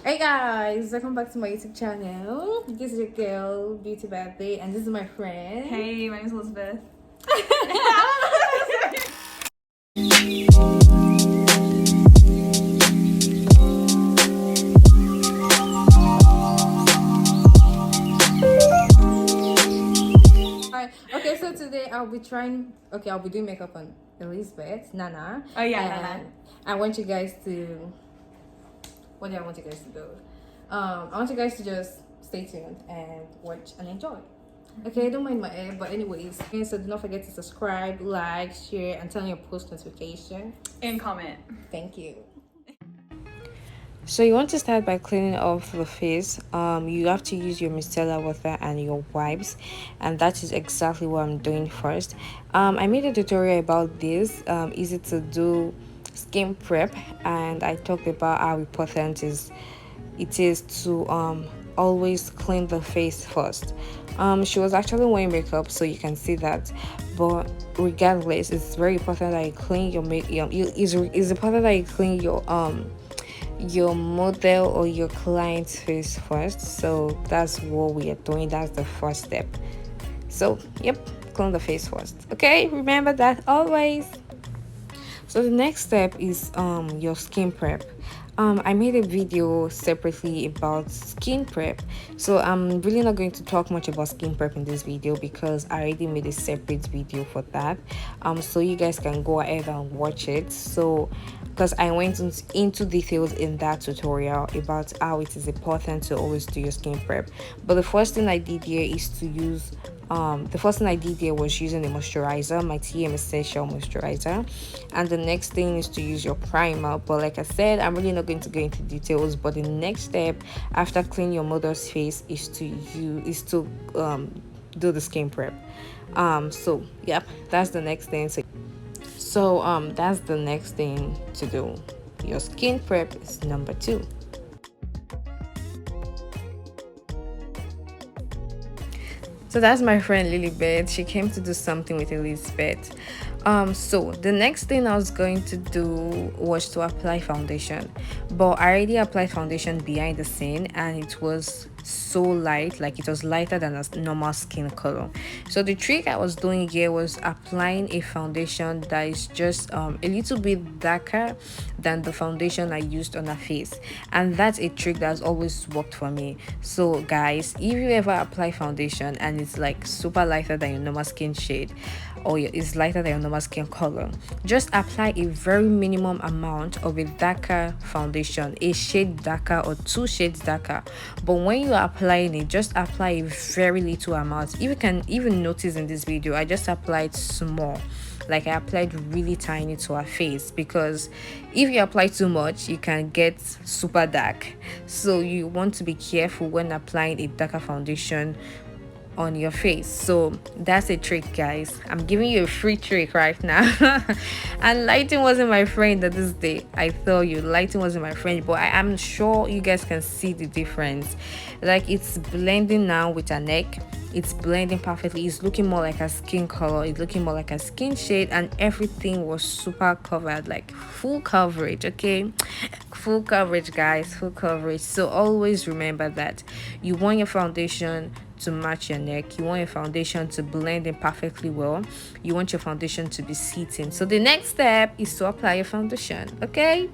Hey guys, welcome back to my YouTube channel. This is your girl, Beauty Birthday, and this is my friend. Hey, my name is Elizabeth. Alright, okay, so today I'll be doing makeup on Elizabeth, Nana. Oh yeah, and Nana. I want you guys to, what do I want you guys to do? I want you guys to just stay tuned and watch and enjoy. Okay, don't mind my hair, but anyways, so do not forget to subscribe, like, share, and turn on your post notification. And comment. Thank you. So you want to start by cleaning off the face. You have to use your micellar water and your wipes, and that is exactly what I'm doing first. I made a tutorial about this, easy to do skin prep, and I talked about how important it is to always clean the face first. She was actually wearing makeup, so you can see that, but regardless, it's very important that you clean your makeup. It's important that you clean your model or your client's face first. So that's what we are doing. That's the first step. So yep, clean the face first. Okay, remember that always. So the next step is your skin prep. I made a video separately about skin prep, so I'm really not going to talk much about skin prep in this video because I already made a separate video for that. So you guys can go ahead and watch it. So because I went into details in that tutorial about how it is important to always do your skin prep. But the first thing I did here is to use was using a moisturizer, my TM Essential moisturizer, and the next thing is to use your primer. But like I said, I'm really not going to go into details. But the next step after cleaning your mother's face is to do the skin prep. So yep, that's the next thing. So that's the next thing to do. Your skin prep is number 2. So that's my friend Lilibet. She came to do something with Elizabeth. So the next thing I was going to do was to apply foundation, but I already applied foundation behind the scene, and it was so light, like it was lighter than a normal skin color. So the trick I was doing here was applying a foundation that is just a little bit darker than the foundation I used on her face, and that's a trick that's always worked for me. So guys, if you ever apply foundation and it's like super lighter than your normal skin shade, or it's lighter than your normal skin color, just apply a very minimum amount of a darker foundation, a shade darker or 2 shades darker. But when you are applying it, just apply a very little amount. If you can even notice in this video, I just applied small, like I applied really tiny to her face, because if you apply too much you can get super dark. So you want to be careful when applying a darker foundation on your face. So that's a trick, guys. I'm giving you a free trick right now. And lighting wasn't my friend at this day. I tell you, lighting wasn't my friend, but I am sure you guys can see the difference. Like, it's blending now with her neck. It's blending perfectly. It's looking more like a skin color, it's looking more like a skin shade, and everything was super covered, like full coverage. Okay, full coverage, guys, full coverage. So always remember that you want your foundation to match your neck, you want your foundation to blend in perfectly well, you want your foundation to be sitting. So the next step is to apply your foundation. Okay,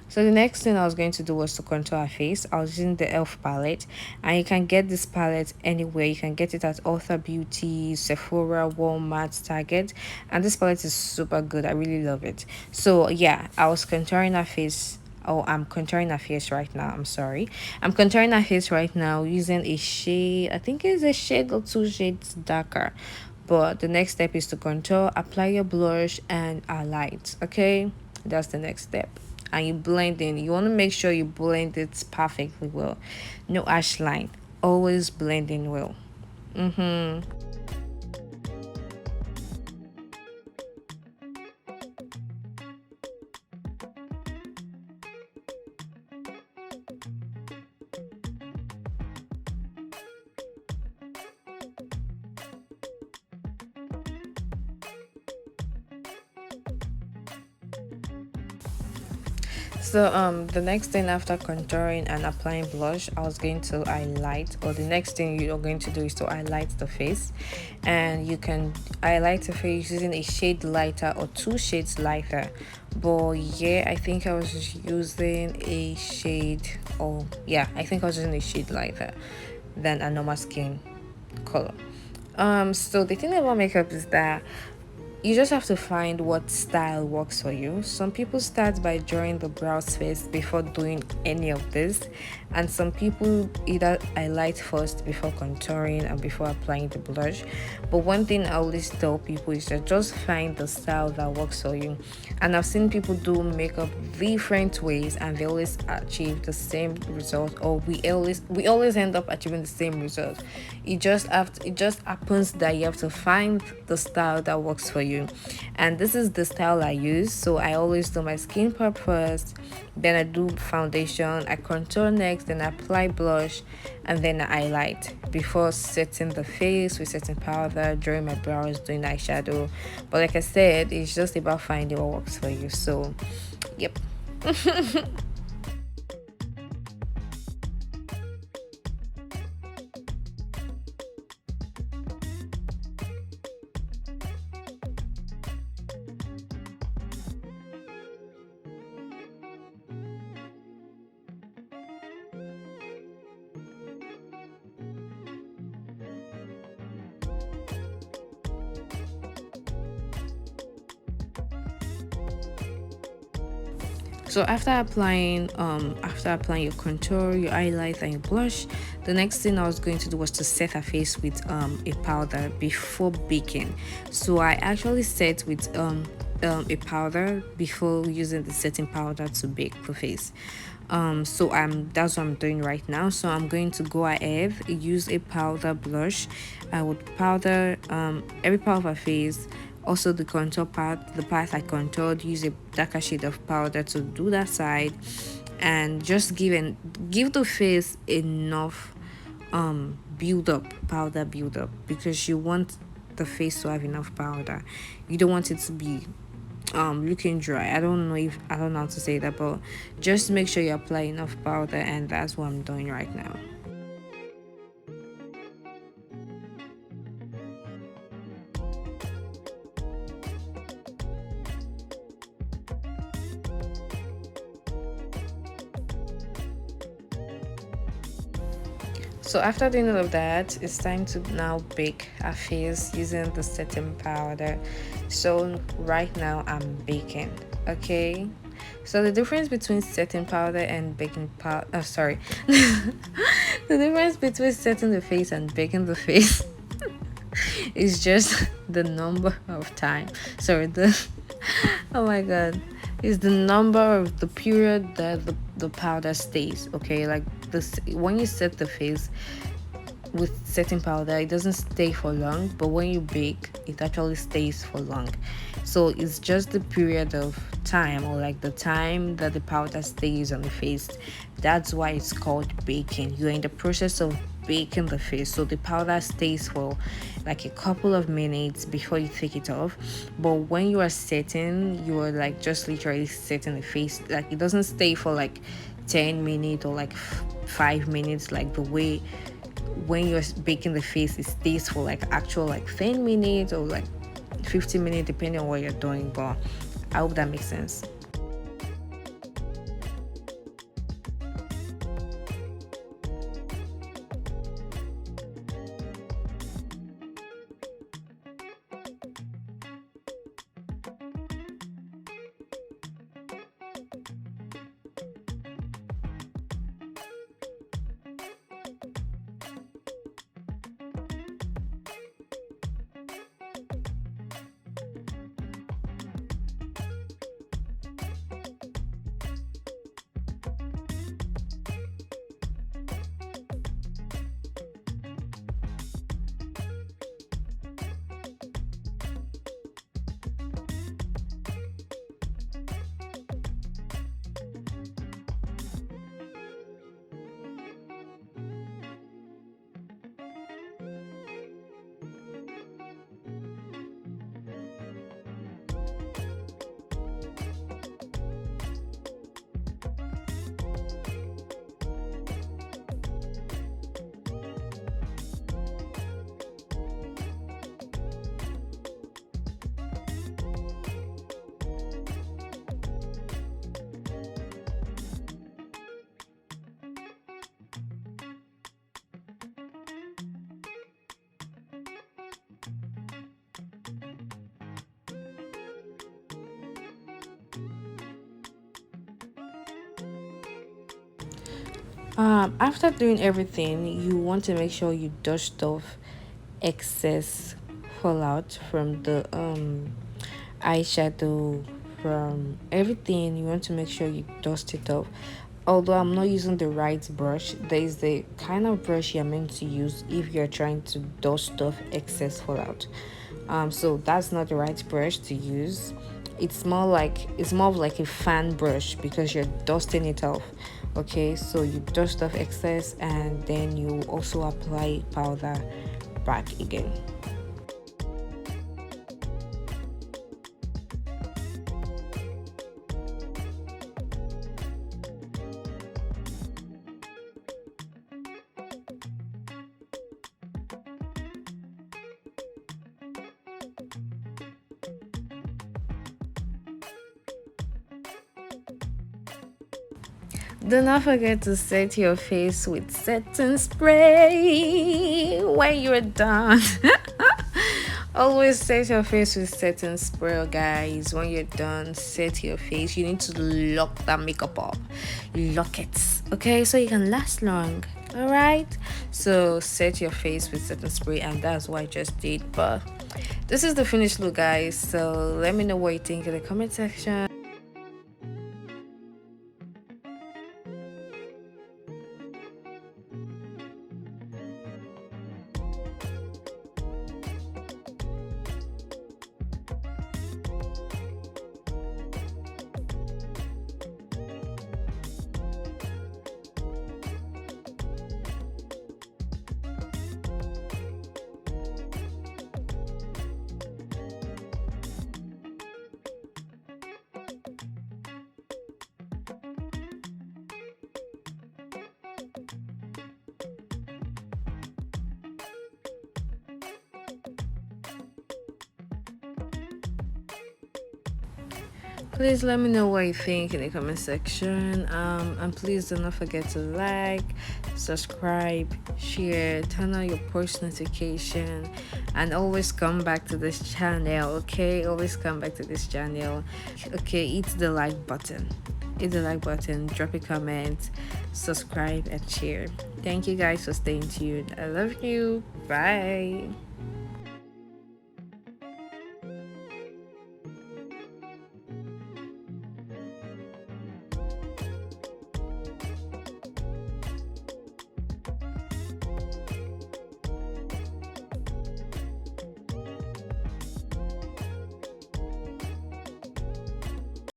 so the next thing I was going to do was to contour her face. I was using the elf palette, and you can get this palette anywhere. You can get it at Ultra Beauty, Sephora, Walmart, Target, and this palette is super good. I really love it. So yeah, I was contouring her face. Oh, I'm contouring her face right now. I'm sorry. I'm contouring her face right now using a shade. I think it's a shade or 2 shades darker. But the next step is to contour, apply your blush and highlight. Okay, that's the next step. And you blend in. You want to make sure you blend it perfectly well. No ash line. Always blend in well. So the next thing after contouring and applying blush, I was going to highlight, or the next thing you're going to do is to highlight the face. And you can highlight the face using a shade lighter or two shades lighter. But yeah, I think I was using a shade, or yeah, I think I was using a shade lighter than a normal skin color. So the thing about makeup is that you just have to find what style works for you. Some people start by drawing the brows first before doing any of this, and some people either highlight first before contouring and before applying the blush. But one thing I always tell people is that just find the style that works for you. And I've seen people do makeup different ways and they always achieve the same result, or we always end up achieving the same result. It just happens that you have to find the style that works for you. And this is the style I use. So I always do my skin prep first, then I do foundation, I contour next, then I apply blush, and then I highlight before setting the face with setting powder, drawing my brows, doing eyeshadow. But like I said, it's just about finding what works for you. So yep. So after applying your contour, your highlight and your blush, the next thing I was going to do was to set her face with a powder before baking. So I actually set with a powder before using the setting powder to bake the face. So that's what I'm doing right now. So I'm going to go ahead, use a powder blush. I would powder every part of her face, also the contour part, the part I contoured, use a darker shade of powder to do that side, and just give the face enough build up, powder build up, because you want the face to have enough powder. You don't want it to be looking dry. I don't know how to say that, but just make sure you apply enough powder, and that's what I'm doing right now. So after doing all of that, it's time to now bake our face using the setting powder. So right now I'm baking. Okay. So the difference between setting powder and baking powder, oh sorry, the difference between setting the face and baking the face is just the number of time. Sorry, the oh my god, is the number of the period that the powder stays. Okay, like this when you set the face with setting powder, it doesn't stay for long, but when you bake it actually stays for long. So it's just the period of time, or like the time that the powder stays on the face. That's why it's called baking. You're in the process of baking the face, so the powder stays for like a couple of minutes before you take it off. But when you are setting, you are like just literally setting the face, like it doesn't stay for like 10 minutes or like 5 minutes, like the way when you're baking the face it stays for like actual like 10 minutes or like 15 minutes depending on what you're doing. But I hope that makes sense. After doing everything, you want to make sure you dust off excess fallout from the eyeshadow, from everything. You want to make sure you dust it off. Although I'm not using the right brush, there is the kind of brush you're meant to use if you're trying to dust off excess fallout. So that's not the right brush to use. It's more of like a fan brush because you're dusting it off. Okay, so you dust off excess and then you also apply powder back again. Do not forget to set your face with setting spray when you're done. Always set your face with setting spray, guys. When you're done, set your face. You need to lock that makeup up. Lock it, okay? So you can last long. All right. So set your face with setting spray, and that's what I just did. But this is the finished look, guys. So let me know what you think in the comment section. Please let me know what you think in the comment section. And please do not forget to like, subscribe, share, turn on your post notification, and always come back to this channel. Okay, always come back to this channel. Okay, hit the like button. Hit the like button. Drop a comment, subscribe, and share. Thank you guys for staying tuned. I love you. Bye.